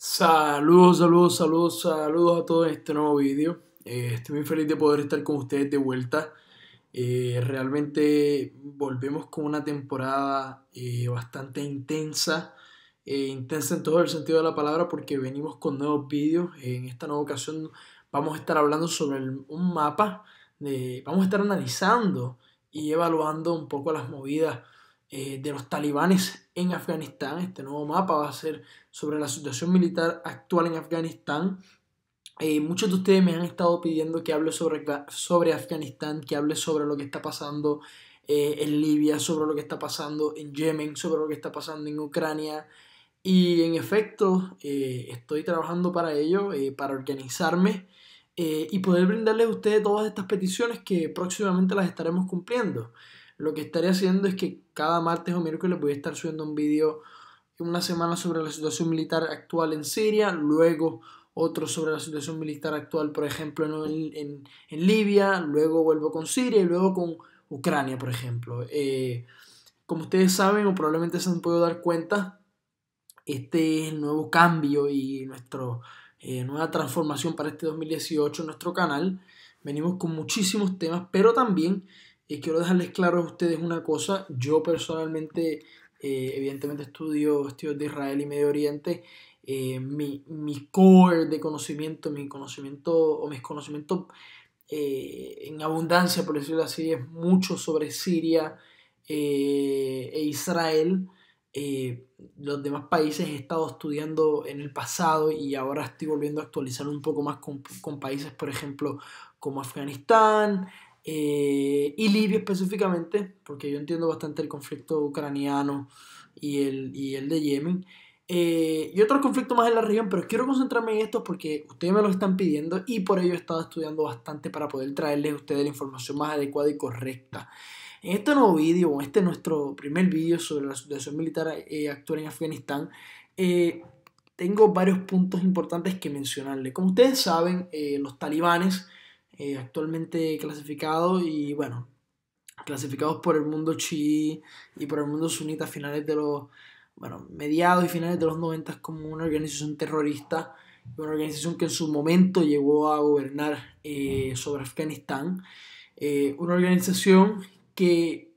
Saludos a todos en este nuevo vídeo. Estoy muy feliz de poder estar con ustedes de vuelta. Realmente volvemos con una temporada bastante intensa en todo el sentido de la palabra porque venimos con nuevos vídeos. En esta nueva ocasión vamos a estar hablando sobre un mapa, vamos a estar analizando y evaluando un poco las movidas de los talibanes en Afganistán. Este nuevo mapa va a ser sobre la situación militar actual en Afganistán. Muchos de ustedes me han estado pidiendo que hable sobre Afganistán, que hable sobre lo que está pasando en Libia, sobre lo que está pasando en Yemen, sobre lo que está pasando en Ucrania. Y en efecto, estoy trabajando para ello, para organizarme y poder brindarles a ustedes todas estas peticiones que próximamente las estaremos cumpliendo. Lo que estaré haciendo es que cada martes o miércoles voy a estar subiendo un vídeo una semana sobre la situación militar actual en Siria, luego otro sobre la situación militar actual, por ejemplo, en Libia, luego vuelvo con Siria y luego con Ucrania, por ejemplo. Como ustedes saben o probablemente se han podido dar cuenta, este es el nuevo cambio y nuestra nueva transformación para este 2018 en nuestro canal. Venimos con muchísimos temas, pero también quiero dejarles claro a ustedes una cosa. Yo personalmente, evidentemente estudio estudios de Israel y Medio Oriente. Mi core de conocimiento, mi conocimiento o mis conocimientos en abundancia, por decirlo así, es mucho sobre Siria e Israel. Los demás países he estado estudiando en el pasado y ahora estoy volviendo a actualizar un poco más con países, por ejemplo, como Afganistán y Libia específicamente, porque yo entiendo bastante el conflicto ucraniano y el de Yemen. Y otros conflictos más en la región, pero quiero concentrarme en estos porque ustedes me lo están pidiendo y por ello he estado estudiando bastante para poder traerles a ustedes la información más adecuada y correcta. En este nuevo vídeo, o este es nuestro primer vídeo sobre la situación militar actual en Afganistán, eh, tengo varios puntos importantes que mencionarles. Como ustedes saben, los talibanes actualmente clasificados y bueno, clasificados por el mundo chií y por el mundo sunita a finales de los, bueno, mediados y finales de los 90 como una organización terrorista, una organización que en su momento llegó a gobernar sobre Afganistán, una organización que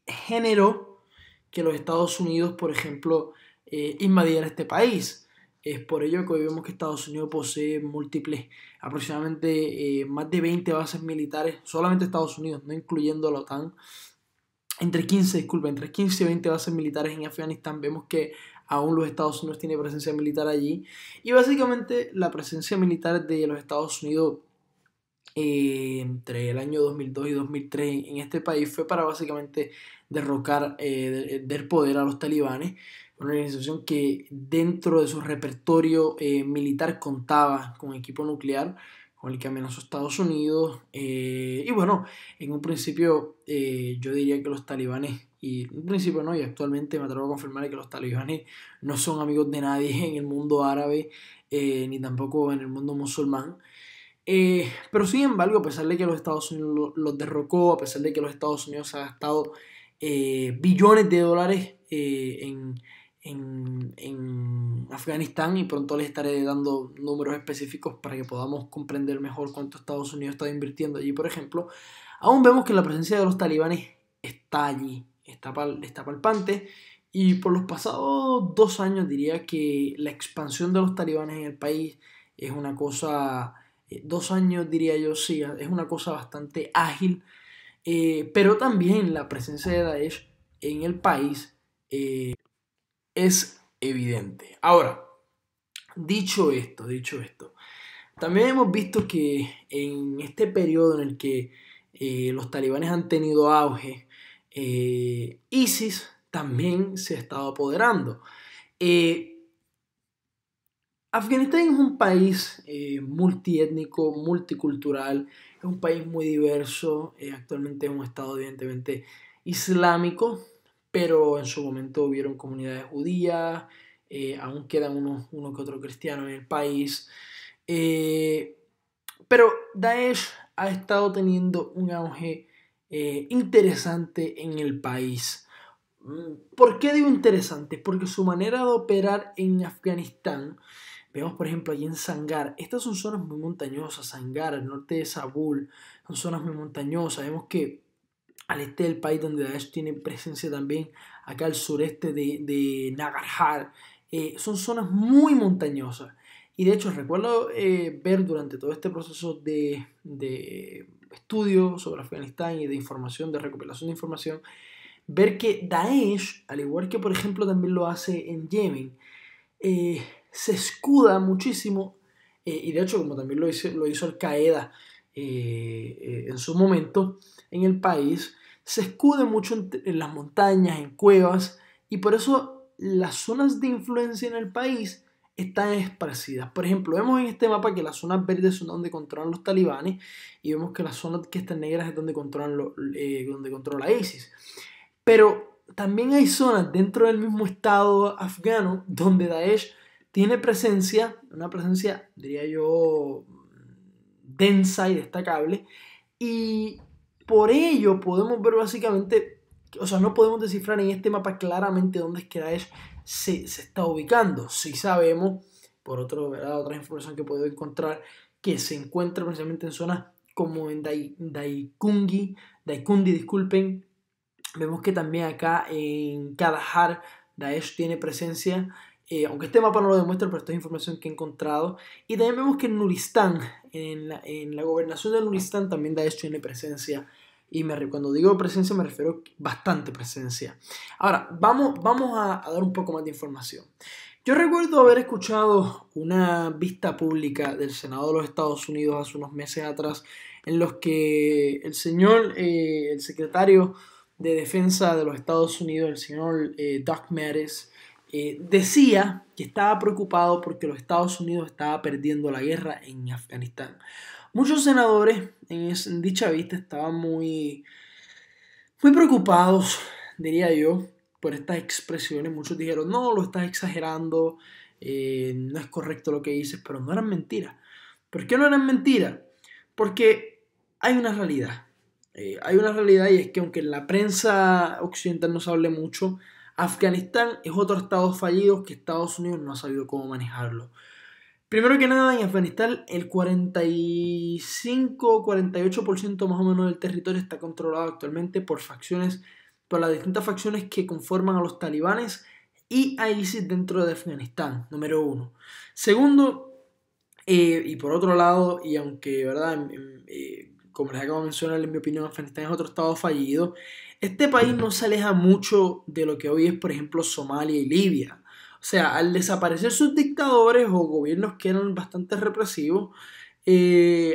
generó que los Estados Unidos, por ejemplo, invadiera este país. Es por ello que hoy vemos que Estados Unidos posee múltiples, aproximadamente más de 20 bases militares, solamente Estados Unidos, no incluyendo la OTAN, entre 15 y 20 bases militares en Afganistán. Vemos que aún los Estados Unidos tienen presencia militar allí. Y básicamente la presencia militar de los Estados Unidos entre el año 2002 y 2003 en este país fue para básicamente derrocar, del poder a los talibanes, una organización que dentro de su repertorio militar contaba con equipo nuclear, con el que amenazó a Estados Unidos. Y bueno, en un principio yo diría que los talibanes, y en un principio no, y actualmente me atrevo a confirmar que los talibanes no son amigos de nadie en el mundo árabe, ni tampoco en el mundo musulmán. Pero sin embargo, a pesar de que los Estados Unidos los derrocó, a pesar de que los Estados Unidos ha gastado billones de dólares en Afganistán, y pronto les estaré dando números específicos para que podamos comprender mejor cuánto Estados Unidos está invirtiendo allí, por ejemplo, aún vemos que la presencia de los talibanes está allí, está palpante. Y por los pasados 2 años diría que la expansión de los talibanes en el país es una cosa 2 años diría yo, sí, es una cosa bastante ágil, pero también la presencia de Daesh en el país es evidente. Ahora, dicho esto, también hemos visto que en este periodo en el que los talibanes han tenido auge, ISIS también se ha estado apoderando. Eh, Afganistán es un país multiétnico, multicultural, es un país muy diverso, actualmente es un estado evidentemente islámico, pero en su momento hubieron comunidades judías, aún quedan uno que otro cristiano en el país, eh, pero Daesh ha estado teniendo un auge interesante en el país. ¿Por qué digo interesantes? Porque su manera de operar en Afganistán, vemos por ejemplo allí en Sangar, estas son zonas muy montañosas, Sangar, al norte de Zabul, son zonas muy montañosas, vemos que al este del país donde Daesh tiene presencia también, acá al sureste de Nangarhar, son zonas muy montañosas. Y de hecho recuerdo ver durante todo este proceso de estudio sobre Afganistán y de información, de recopilación de información, ver que Daesh, al igual que por ejemplo también lo hace en Yemen, se escuda muchísimo, y de hecho como también lo hizo Al Qaeda en su momento en el país, se escuda mucho en las montañas, en cuevas, y por eso las zonas de influencia en el país están esparcidas. Por ejemplo, vemos en este mapa que las zonas verdes son donde controlan los talibanes y vemos que las zonas que están negras es donde donde controla ISIS. Pero también hay zonas dentro del mismo estado afgano donde Daesh tiene presencia, una presencia, diría yo, densa y destacable, y por ello podemos ver básicamente, o sea, no podemos descifrar en este mapa claramente dónde es que Daesh se está ubicando. Sí sabemos, por otra información que puedo encontrar, que se encuentra precisamente en zonas como en Daikundi, disculpen. Vemos que también acá en Kandahar Daesh tiene presencia, aunque este mapa no lo demuestra, pero esta es información que he encontrado. Y también vemos que en Nuristán, en la gobernación de Nuristán, también Daesh tiene presencia. Y cuando digo presencia me refiero a bastante presencia. Ahora, vamos a dar un poco más de información. Yo recuerdo haber escuchado una vista pública del Senado de los Estados Unidos hace unos meses atrás, en los que el señor, el secretario de Defensa de los Estados Unidos, el señor Doug Mattis, decía que estaba preocupado porque los Estados Unidos estaban perdiendo la guerra en Afganistán. Muchos senadores en dicha vista estaban muy preocupados, diría yo, por estas expresiones. Muchos dijeron, no, lo estás exagerando, no es correcto lo que dices, pero no eran mentiras. ¿Por qué no eran mentiras? Porque hay una realidad. Hay una realidad y es que aunque en la prensa occidental no se hable mucho, Afganistán es otro estado fallido que Estados Unidos no ha sabido cómo manejarlo. Primero que nada, en Afganistán el 45-48% más o menos del territorio está controlado actualmente por las distintas facciones que conforman a los talibanes y a ISIS dentro de Afganistán, número uno. Segundo, y por otro lado, y aunque, ¿verdad? Como les acabo de mencionar, en mi opinión, Afganistán es otro estado fallido, este país no se aleja mucho de lo que hoy es, por ejemplo, Somalia y Libia. O sea, al desaparecer sus dictadores o gobiernos que eran bastante represivos,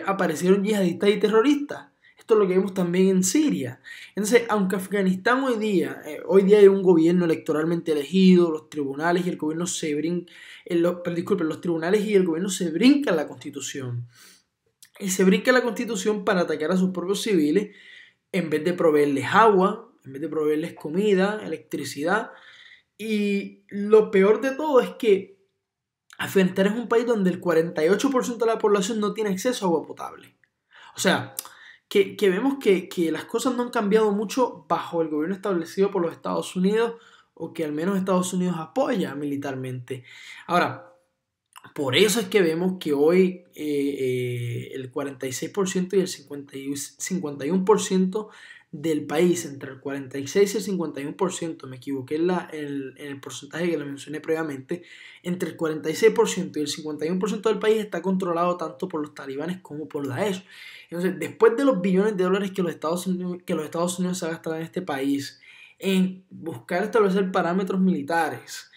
aparecieron yihadistas y terroristas. Esto es lo que vemos también en Siria. Entonces, aunque Afganistán hoy día hay un gobierno electoralmente elegido, los tribunales y el gobierno los tribunales y el gobierno se brincan la Constitución. Y se brinca la Constitución para atacar a sus propios civiles en vez de proveerles agua, en vez de proveerles comida, electricidad. Y lo peor de todo es que Afganistán es un país donde el 48% de la población no tiene acceso a agua potable. O sea, que vemos que las cosas no han cambiado mucho bajo el gobierno establecido por los Estados Unidos, o que al menos Estados Unidos apoya militarmente. Ahora, por eso es que vemos que hoy el 46% y el 51% del país, entre el 46 y el 51%, me equivoqué en el porcentaje que le mencioné previamente, entre el 46% y el 51% del país está controlado tanto por los talibanes como por Daesh. Entonces, después de los billones de dólares que los Estados Unidos se ha gastado en este país en buscar establecer parámetros militares,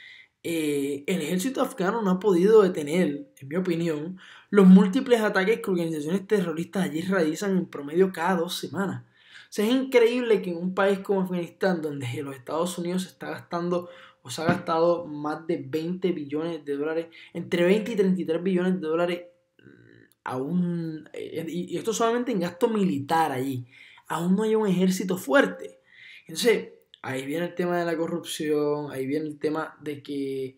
el ejército afgano no ha podido detener, en mi opinión, los múltiples ataques que organizaciones terroristas allí realizan en promedio cada 2 semanas. O sea, es increíble que en un país como Afganistán, donde los Estados Unidos se está gastando o se ha gastado más de 20 billones de dólares, entre 20 y 33 billones de dólares, y esto solamente en gasto militar allí, aún no hay un ejército fuerte. Entonces, ahí viene el tema de la corrupción, ahí viene el tema de que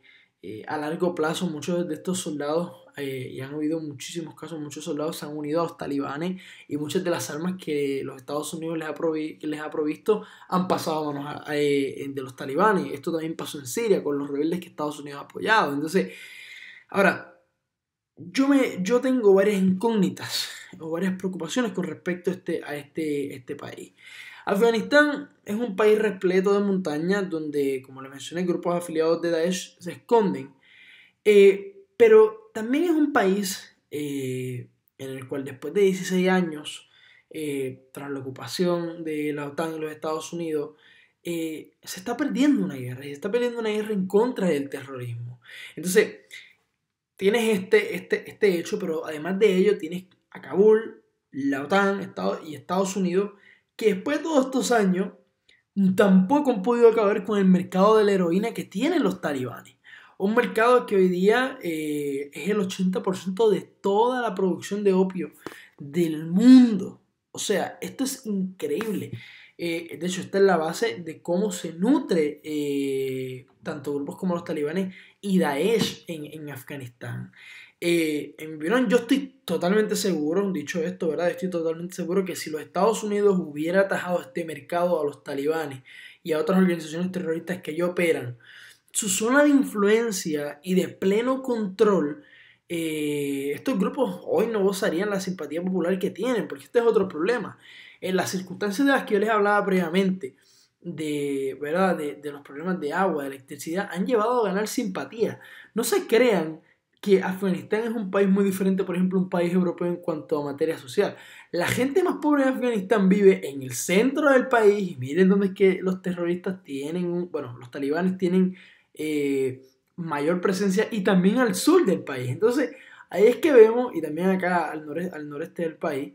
a largo plazo muchos de estos soldados y han habido muchísimos casos, muchos soldados se han unido a los talibanes y muchas de las armas que los Estados Unidos les ha provisto han pasado a manos de los talibanes. Esto también pasó en Siria con los rebeldes que Estados Unidos ha apoyado. Entonces, ahora, yo tengo varias incógnitas o varias preocupaciones con respecto a este país. Afganistán es un país repleto de montañas donde, como les mencioné, grupos afiliados de Daesh se esconden. Pero también es un país en el cual después de 16 años, tras la ocupación de la OTAN y los Estados Unidos, se está perdiendo una guerra, y se está perdiendo una guerra en contra del terrorismo. Entonces, tienes este hecho, pero además de ello tienes a Kabul, la OTAN y Estados Unidos, que después de todos estos años tampoco han podido acabar con el mercado de la heroína que tienen los talibanes. Un mercado que hoy día es el 80% de toda la producción de opio del mundo. O sea, esto es increíble. De hecho, esta es la base de cómo se nutre tanto grupos como los talibanes y Daesh en Afganistán. En mi opinión, yo estoy totalmente seguro, dicho esto, ¿verdad? Estoy totalmente seguro que si los Estados Unidos hubiera atajado este mercado a los talibanes y a otras organizaciones terroristas que ellos operan, su zona de influencia y de pleno control, estos grupos hoy no gozarían la simpatía popular que tienen, porque este es otro problema. En las circunstancias de las que yo les hablaba previamente, ¿verdad? De los problemas de agua, de electricidad, han llevado a ganar simpatía. No se crean que Afganistán es un país muy diferente, por ejemplo, a un país europeo en cuanto a materia social. La gente más pobre de Afganistán vive en el centro del país, y miren dónde es que los terroristas tienen, los talibanes tienen mayor presencia, y también al sur del país. Entonces, ahí es que vemos, y también acá al noreste del país,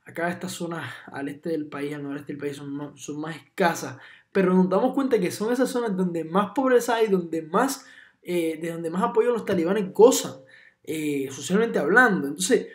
acá estas zonas al este del país, al noreste del país son más escasas, pero nos damos cuenta que son esas zonas donde más pobreza hay, de donde más apoyo los talibanes gozan, socialmente hablando. Entonces,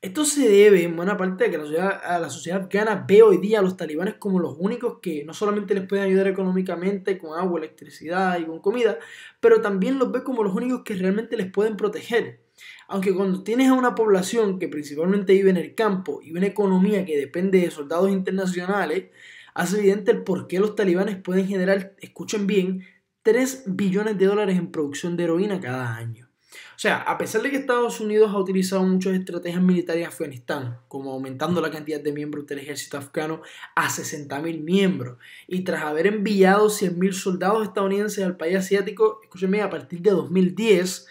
esto se debe en buena parte a que la sociedad afgana ve hoy día a los talibanes como los únicos que no solamente les pueden ayudar económicamente con agua, electricidad y con comida, pero también los ve como los únicos que realmente les pueden proteger. Aunque cuando tienes a una población que principalmente vive en el campo y una economía que depende de soldados internacionales, hace evidente el por qué los talibanes pueden generar, escuchen bien, 3 billones de dólares en producción de heroína cada año. O sea, a pesar de que Estados Unidos ha utilizado muchas estrategias militares en Afganistán, como aumentando la cantidad de miembros del ejército afgano a 60.000 miembros, y tras haber enviado 100.000 soldados estadounidenses al país asiático, escúchenme, a partir de 2010,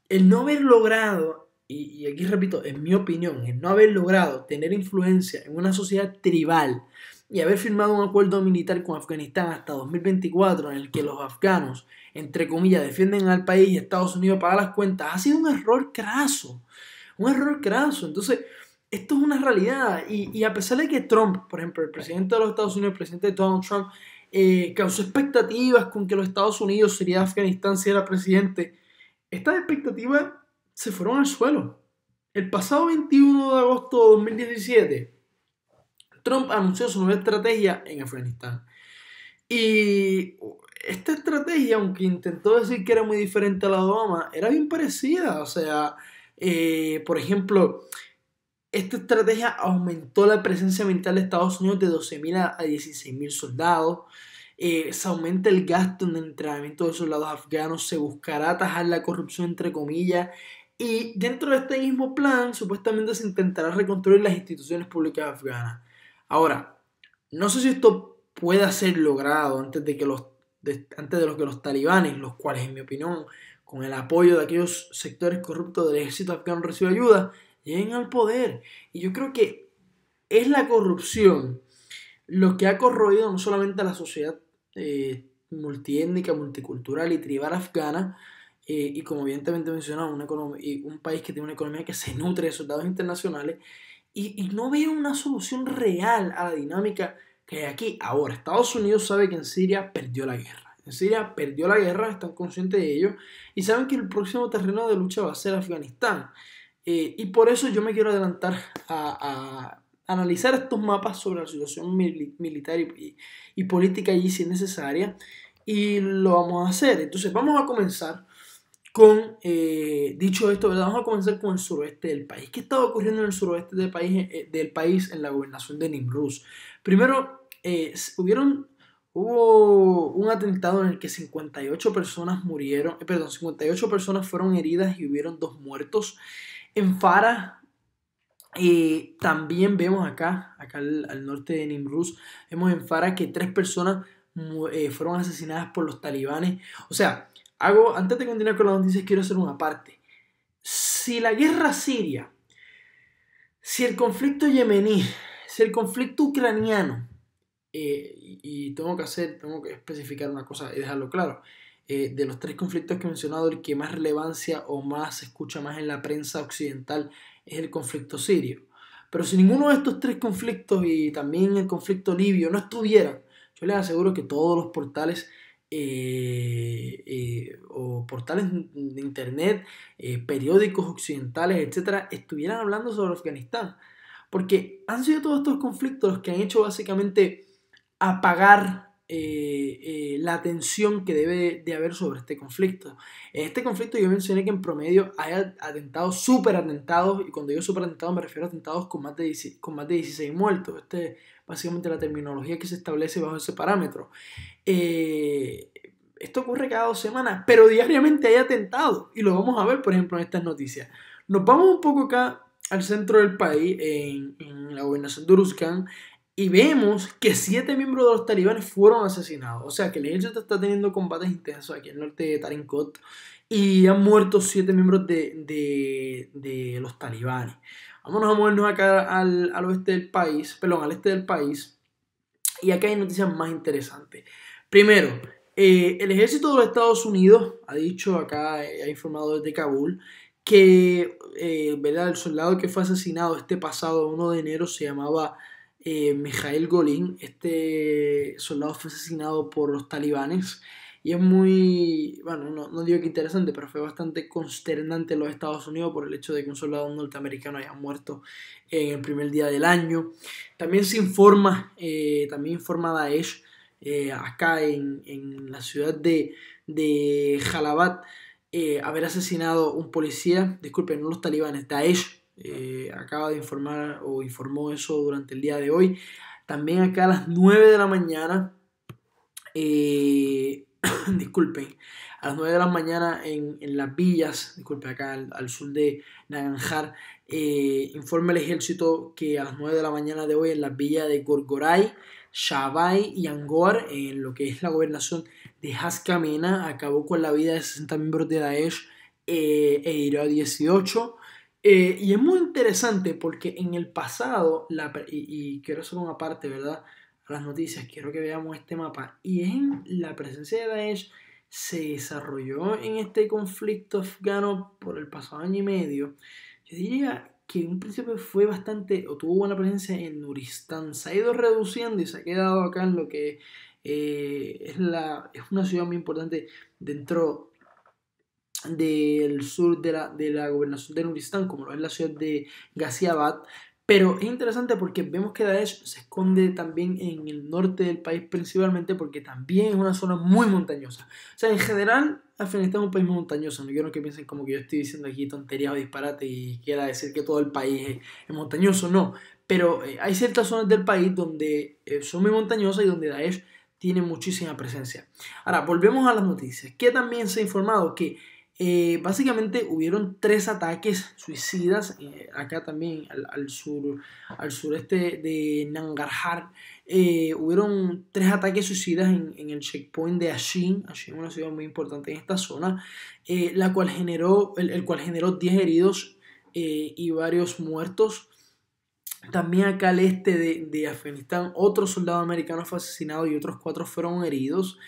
el no haber logrado, y aquí repito, en mi opinión, el no haber logrado tener influencia en una sociedad tribal y haber firmado un acuerdo militar con Afganistán hasta 2024 en el que los afganos, entre comillas, defienden al país y Estados Unidos paga las cuentas, ha sido un error craso. Un error craso. Entonces, esto es una realidad. Y a pesar de que Trump, por ejemplo, el presidente de los Estados Unidos, el presidente Donald Trump, causó expectativas con que los Estados Unidos sería Afganistán si era presidente, estas expectativas se fueron al suelo. El pasado 21 de agosto de 2017, Trump anunció su nueva estrategia en Afganistán. Y esta estrategia, aunque intentó decir que era muy diferente a la de Obama, era bien parecida. O sea, por ejemplo, esta estrategia aumentó la presencia militar de Estados Unidos de 12.000 a 16.000 soldados. Se aumenta el gasto en el entrenamiento de soldados afganos, se buscará atajar la corrupción, entre comillas, y dentro de este mismo plan supuestamente se intentará reconstruir las instituciones públicas afganas. Ahora, no sé si esto pueda ser logrado antes de lo que los talibanes, los cuales en mi opinión con el apoyo de aquellos sectores corruptos del ejército afgano recibe ayuda, lleguen al poder. Y yo creo que es la corrupción lo que ha corroído no solamente a la sociedad multiétnica, multicultural y tribal afgana, y como evidentemente mencionaba, un país que tiene una economía que se nutre de soldados internacionales, y no veo una solución real a la dinámica que hay aquí. Ahora, Estados Unidos sabe que en Siria perdió la guerra. En Siria perdió la guerra, están conscientes de ello, y saben que el próximo terreno de lucha va a ser Afganistán. Y por eso yo me quiero adelantar a analizar estos mapas sobre la situación militar y política allí si es necesaria, y lo vamos a hacer. Entonces vamos a comenzar Dicho esto, ¿verdad? Vamos a comenzar con el suroeste del país. ¿Qué estaba ocurriendo en el suroeste del país en la gobernación de Nimruz? Primero, hubo un atentado en el que 58 personas murieron, 58 personas fueron heridas y hubieron 2 muertos. En Farah, también vemos acá al norte de Nimruz, vemos en Farah que 3 personas fueron asesinadas por los talibanes. O sea, antes de continuar con las noticias, quiero hacer una parte. Si la guerra siria, si el conflicto yemení, si el conflicto ucraniano, y tengo que especificar una cosa y dejarlo claro, de los 3 conflictos que he mencionado, el que más relevancia o más se escucha más en la prensa occidental es el conflicto sirio. Pero si ninguno de estos 3 conflictos y también el conflicto libio no estuvieran, yo les aseguro que todos los portales o portales de internet, periódicos occidentales, etcétera, estuvieran hablando sobre Afganistán. Porque han sido todos estos conflictos los que han hecho básicamente apagar la tensión que debe de haber sobre este conflicto. En este conflicto yo mencioné que en promedio hay atentados, súper atentados, y cuando digo súper atentados me refiero a atentados con más de 16 muertos. Este es básicamente la terminología que se establece bajo ese parámetro. Esto ocurre cada 2 semanas, pero diariamente hay atentados, y lo vamos a ver, por ejemplo, en estas noticias. Nos vamos un poco acá al centro del país, en la gobernación de Uruzgan, y vemos que 7 miembros de los talibanes fueron asesinados. O sea que el ejército está teniendo combates intensos aquí en el norte de Tarinkot y han muerto 7 miembros de los talibanes. Vámonos a movernos acá al oeste del país, perdón, al este del país. Y acá hay noticias más interesantes. Primero, el ejército de los Estados Unidos ha dicho acá, ha informado desde Kabul, que ¿verdad? El soldado que fue asesinado este pasado 1 de enero se llamaba Mikhail Golin. Este soldado fue asesinado por los talibanes y es muy, bueno, no digo que interesante, pero fue bastante consternante en los Estados Unidos por el hecho de que un soldado norteamericano haya muerto en el primer día del año. También se informa, también informa Daesh acá en la ciudad de Jalabad, haber asesinado un policía, disculpen, no los talibanes, Daesh. Acaba de informar o informó eso durante el día de hoy. También acá a las 9 de la mañana, disculpen, a las 9 de la mañana en las villas, disculpen, acá al sur de Naranjar, informa el ejército que a las 9 de la mañana de hoy en las villas de Gorgoray, Shabay y Angor, en lo que es la gobernación de Haskamena, acabó con la vida de 60 miembros de Daesh e hirió a 18. Y es muy interesante porque en el pasado, y quiero hacer una parte, ¿verdad? A las noticias, quiero que veamos este mapa. Y en la presencia de Daesh se desarrolló en este conflicto afgano por el pasado año y medio. Yo diría que en un principio fue bastante, o tuvo buena presencia en Nuristán. Se ha ido reduciendo y se ha quedado acá en lo que es una ciudad muy importante dentro del sur de la gobernación de Nuristán, como lo es la ciudad de Ghaziabad. Pero es interesante porque vemos que Daesh se esconde también en el norte del país, principalmente porque también es una zona muy montañosa. O sea, en general, Afganistán es un país muy montañoso. No quiero que piensen como que yo estoy diciendo aquí tonterías o disparate y quiera decir que todo el país es montañoso. No, pero hay ciertas zonas del país donde son muy montañosas y donde Daesh tiene muchísima presencia. Ahora, volvemos a las noticias, que también se ha informado que básicamente hubieron 3 ataques suicidas acá también al sureste de Nangarhar. Hubieron 3 ataques suicidas en el checkpoint de Ashin. Ashin es una ciudad muy importante en esta zona, el cual generó 10 heridos y varios muertos. También acá al este de Afganistán, otro soldado americano fue asesinado y otros 4 fueron heridos.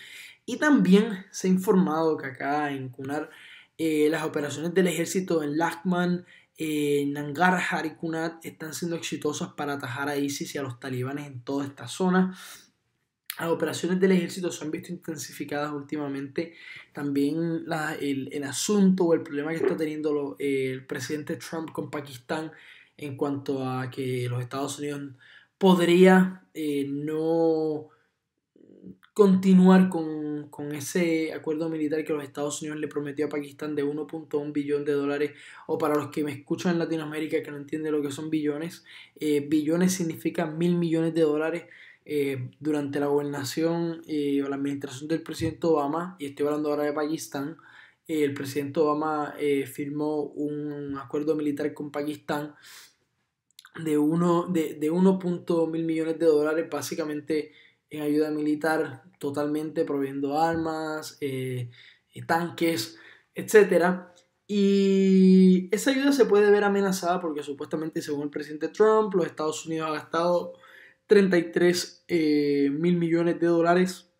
Y también se ha informado que acá en Kunar las operaciones del ejército en Laghman, Nangarhar y Kunat están siendo exitosas para atajar a ISIS y a los talibanes en toda esta zona. Las operaciones del ejército se han visto intensificadas últimamente. También el asunto o el problema que está teniendo el presidente Trump con Pakistán en cuanto a que los Estados Unidos podría no continuar con ese acuerdo militar que los Estados Unidos le prometió a Pakistán de 1.1 billón de dólares, o para los que me escuchan en Latinoamérica que no entienden lo que son billones, billones significa 1.000 millones de dólares. Durante la gobernación o la administración del presidente Obama, y estoy hablando ahora de Pakistán, el presidente Obama firmó un acuerdo militar con Pakistán de 1.1 millones de dólares, básicamente en ayuda militar, totalmente proveyendo armas, tanques, etcétera. Y esa ayuda se puede ver amenazada porque supuestamente, según el presidente Trump, los Estados Unidos ha gastado 33 mil millones de dólares,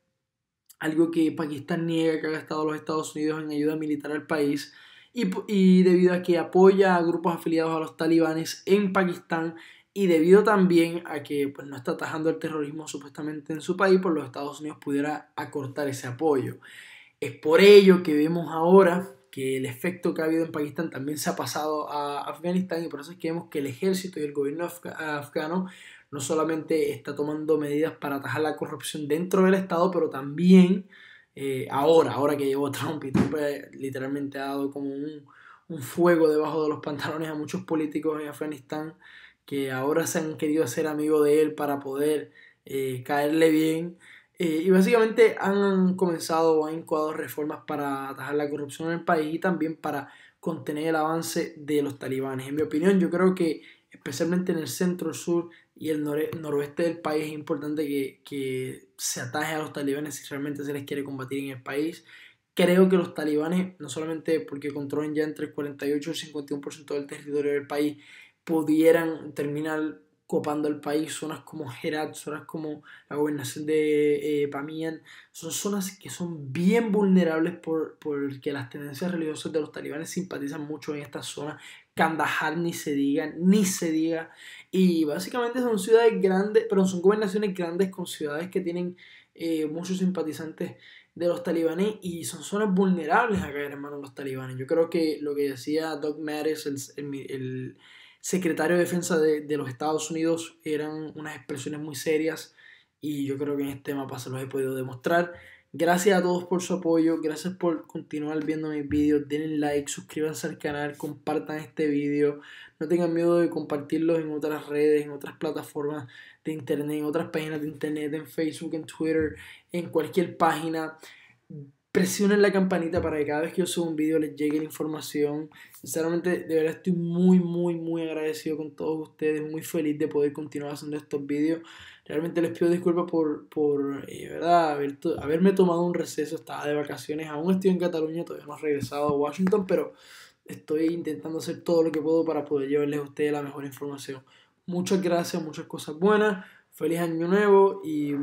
algo que Pakistán niega que ha gastado los Estados Unidos en ayuda militar al país, y debido a que apoya a grupos afiliados a los talibanes en Pakistán, y debido también a que pues, no está atajando el terrorismo supuestamente en su país, pues los Estados Unidos pudiera acortar ese apoyo. Es por ello que vemos ahora que el efecto que ha habido en Pakistán también se ha pasado a Afganistán, y por eso es que vemos que el ejército y el gobierno afgano no solamente está tomando medidas para atajar la corrupción dentro del Estado, pero también ahora que llegó Trump, y Trump literalmente ha dado como un fuego debajo de los pantalones a muchos políticos en Afganistán que ahora se han querido hacer amigos de él para poder caerle bien. Y básicamente han comenzado o han incoado reformas para atajar la corrupción en el país y también para contener el avance de los talibanes. En mi opinión, yo creo que especialmente en el centro, el sur y el noroeste del país es importante que se ataje a los talibanes si realmente se les quiere combatir en el país. Creo que los talibanes, no solamente porque controlan ya entre el 48 y el 51% del territorio del país, pudieran terminar copando el país. Zonas como Herat, zonas como la gobernación de Bamiyan, son zonas que son bien vulnerables porque las tendencias religiosas de los talibanes simpatizan mucho en estas zonas. Kandahar ni se diga, y básicamente son ciudades grandes, pero son gobernaciones grandes con ciudades que tienen muchos simpatizantes de los talibanes, y son zonas vulnerables a caer en manos de los talibanes. Yo creo que lo que decía Doug Mattis, el secretario de Defensa de los Estados Unidos, eran unas expresiones muy serias, y yo creo que en este mapa se los he podido demostrar. Gracias a todos por su apoyo, gracias por continuar viendo mis vídeos, denle like, suscríbanse al canal, compartan este vídeo, no tengan miedo de compartirlos en otras redes, en otras plataformas de internet, en otras páginas de internet, en Facebook, en Twitter, en cualquier página. Presionen la campanita para que cada vez que yo suba un video les llegue la información. Sinceramente, de verdad estoy muy agradecido con todos ustedes, muy feliz de poder continuar haciendo estos videos. Realmente les pido disculpas por ¿verdad? Haberme tomado un receso, estaba de vacaciones, aún estoy en Cataluña, todavía no he regresado a Washington, pero estoy intentando hacer todo lo que puedo para poder llevarles a ustedes la mejor información. Muchas gracias, muchas cosas buenas, feliz año nuevo y